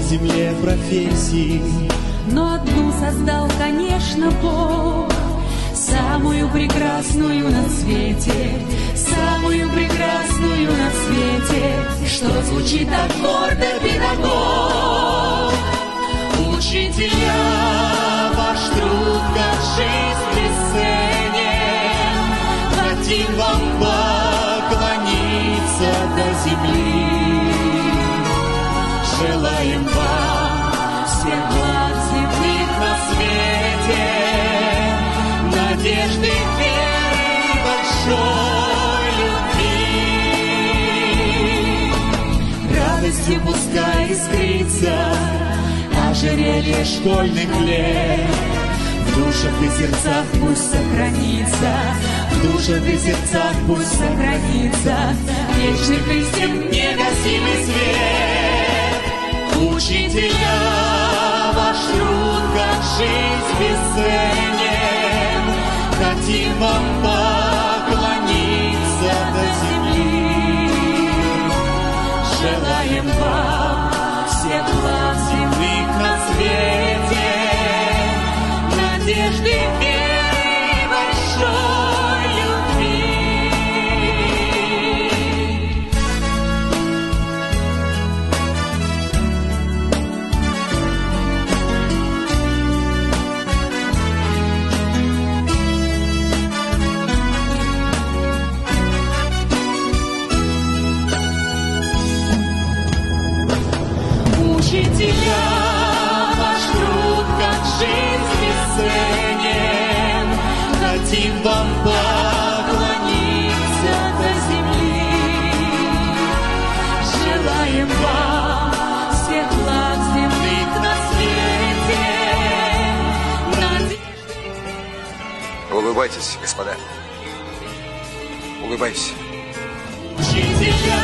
земле профессий, но одну создал, конечно, Бог, самую прекрасную на свете, самую прекрасную на свете, что звучит так гордо, педагог. Учителя, ваш труд, как жизнь бесценен, хотим вам поклониться до земли. Желаем вам всех благ земных на свете, надежды, веры, большой любви. Радости пускай искрится ожерелье школьных лет, в душах и сердцах пусть сохранится, в душах и сердцах пусть сохранится вечный Христе негасимый свет. Учителя, ваш труд, как жизнь бесценен, хотим вам поклониться до земли. Желаем вам всех благ земных на свете, надежды, веры, большой любви. Учителя, ваш труд, как жизнь бесценен, хотим вам поклониться до земли. Желаем вам всех благ земных на свете, надежды. Улыбайтесь, господа. Улыбайтесь. Учителя,